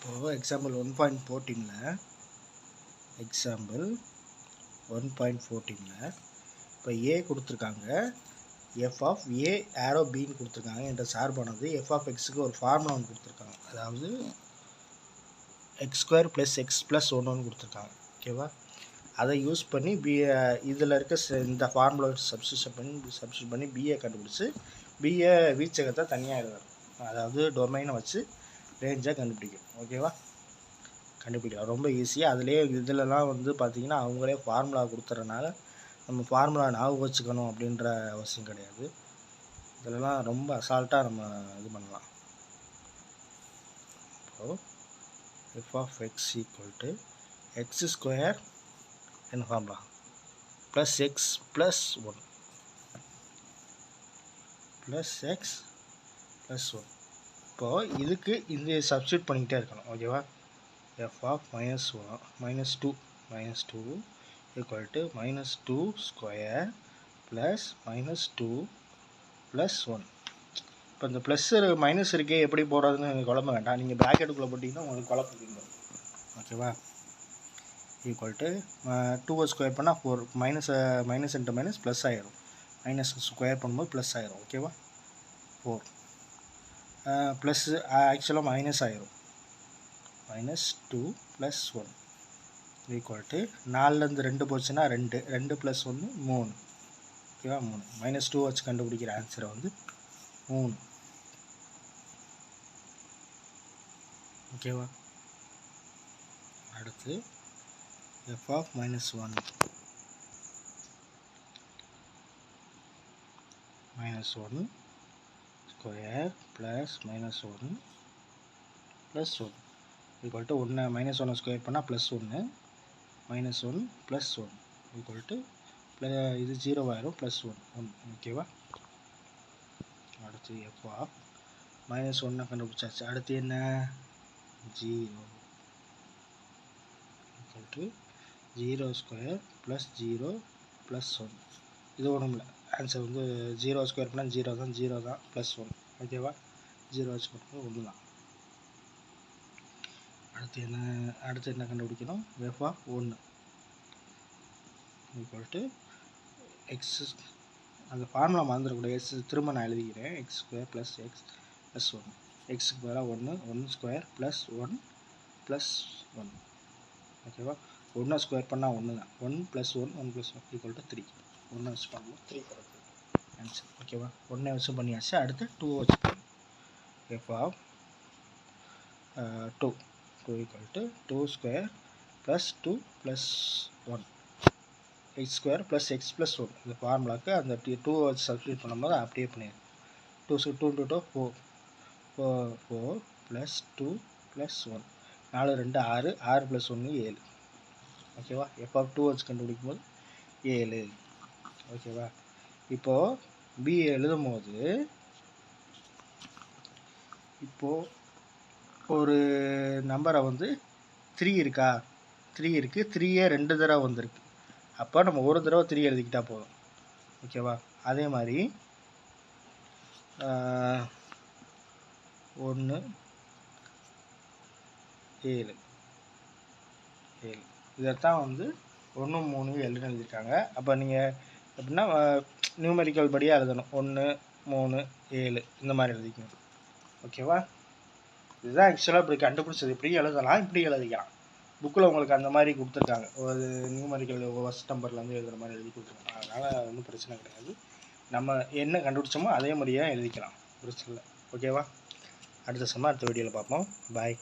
இப்போது example 1.14 example 1.14 இப்போ ஏ கொடுத்துருக்காங்க, எஃப் ஆஃப் ஏ ஆரோ பின்னு கொடுத்துருக்காங்க. என்ற சார்பானது எஃப் ஆஃப் எக்ஸுக்கு ஒரு ஃபார்முலா ஒன்று கொடுத்துருக்காங்க. அதாவது x² + x + 1 கொடுத்துருக்காங்க. ஓகேவா? அதை யூஸ் பண்ணி இதில் இருக்க இந்த ஃபார்முலா சப்ஸ்டியூட் பண்ணி பிஏ கண்டுபிடிச்சி பிஏ வீச்சகத்தை தனியாக எழுதணும். அதாவது டொமைனை வச்சு ரேஞ்சாக கண்டுபிடிக்கணும். ஓகேவா? கண்டுபிடிக்கலாம் ரொம்ப ஈஸியாக. அதிலே இதிலலாம் வந்து பார்த்திங்கன்னா அவங்களே ஃபார்முலா கொடுத்துறதுனால நம்ம ஃபார்முலா ஞாபகம் வச்சுக்கணும் அப்படின்ற அவசியம் கிடையாது. இதிலலாம் ரொம்ப அசால்ட்டாக நம்ம இது பண்ணலாம். இப்போது F of X equal to x² என்ன formula plus X plus 1 plus X plus 1. இப்போது இதுக்கு இந்த சப்ஸ்டியூட் பண்ணிக்கிட்டே இருக்கணும். ஓகேவா? F of -2 equal to -2² plus -2 plus 1. இப்போ இந்த ப்ளஸ் மைனஸ் இருக்கே எப்படி போடுறதுன்னு குழம்ப வேண்டாம். நீங்கள் ப்ராக்கெட்டுக்குள்ளே போட்டிங்கன்னா உங்களுக்கு குழப்பம். ஓகேவா? ஈக்குவல் டு 2 ஸ்கொயர் பண்ணால் 4 மைனஸ் இன்ட்டு மைனஸ் ப்ளஸ் ஆயிரும். மைனஸ் ஸ்கொயர் பண்ணும்போது ப்ளஸ் ஆயிரும். ஓகேவா? 4 ப்ளஸ் ஆக்சுவலாக மைனஸ் ஆயிரும். -2 ப்ளஸ் 1 ஈக்குவல் டு 4லேருந்து 2 போச்சுன்னா 2 ப்ளஸ் 1 3. ஓகேவா? 3 -2 வச்சு கண்டுபிடிக்கிற ஆன்சரை வந்து 3. ஓகேவா? அடுத்து F of -1 square plus -1 plus 1 equal to 1 -1 square பண்ணால் ப்ளஸ் 1 -1 ப்ளஸ் 1 ஈக்குவல் டு இது 0 ஆயிரும் ப்ளஸ் 1. ஓகேவா? அடுத்து எஃப் ஆஃப் -1 கண்டுபிடிச்சாச்சு. அடுத்து என்ன 0 ஈக்குவல் டு 0² ப்ளஸ் 0 ப்ளஸ் 1. இது ஒன்றும் இல்லை. ஆன்சர் வந்து 0 ஸ்கொயர் பண்ணால் 0 தான் ப்ளஸ் 1. ஓகேவா? 0 வச்சு பண்ணுறது 1 தான். அடுத்து என்ன கண்டுபிடிக்கணும்? F of 1 equal to X, அந்த ஃபார்முலா மறந்துடக்கூடாது. எக்ஸ் திரும்ப நான் எழுதிக்கிறேன். x² plus X plus 1. எக்ஸுக்கு பதிலாக 1² ப்ளஸ் 1 ப்ளஸ் 1. ஓகேவா? 1 ஸ்கொயர் பண்ணால் 1 தான். 1 ப்ளஸ் 1 ப்ளஸ் 1 ஈக்குவல் டு 3. 1 வச்சு பண்ணும்போது 3 கிடைக்கும் ஆன்சர். ஓகேவா? 1 வச்சு பண்ணியாச்சு. அடுத்து 2 வச்சு பண்ணணும். F of 2 equal to 2² plus 2 plus 1 x² plus X plus 1. இந்த ஃபார்முலாவுக்கு அந்த 2 வச்சு சப்ஸ்டியூட் பண்ணும்போது அப்படியே பண்ணிடுறோம். 2 2 4 ப்ளஸ் 2 ப்ளஸ் 1 4 2 6 6 ப்ளஸ் 1 7. ஓகேவா? எஃப் ஆஃப் 2 வச்சு கண்டுபிடிக்கும் போது 7. ஓகேவா? இப்போது பி எழுதும் போது இப்போது ஒரு நம்பரை வந்து 3 இருக்கா, 3 இருக்குது, 3 2 தடவை வந்திருக்கு. அப்போ நம்ம ஒரு தடவை 3 எழுதிக்கிட்டால் போதும். ஓகேவா? அதே மாதிரி 1 7 இதைத்தான் வந்து 1 3 7 எழுதியிருக்காங்க. அப்போ நீங்கள் எப்படின்னா நியூமெரிக்கல் படியாக எழுதணும். 1 3 7 இந்த மாதிரி எழுதிக்கணும். ஓகேவா? இதுதான் ஆக்சுவலாக இப்படி கண்டுபிடிச்சது. இப்படி எழுதலாம், இப்படி எழுதிக்கலாம். புக்கில் உங்களுக்கு அந்த மாதிரி கொடுத்துருக்காங்க. ஒரு நியூமெரிக்கல் ஃபர்ஸ்ட் நம்பர்லேருந்து எழுதுகிற மாதிரி எழுதி கொடுத்துருக்காங்க. அதனால் ஒன்றும் பிரச்சனை கிடையாது. நம்ம என்ன கண்டுபிடிச்சோமோ அதே மாதிரியே எழுதிக்கலாம். பிரச்சனை இல்லை. ஓகேவா? அடுத்த வீடியோவில் பார்ப்போம். பாய்.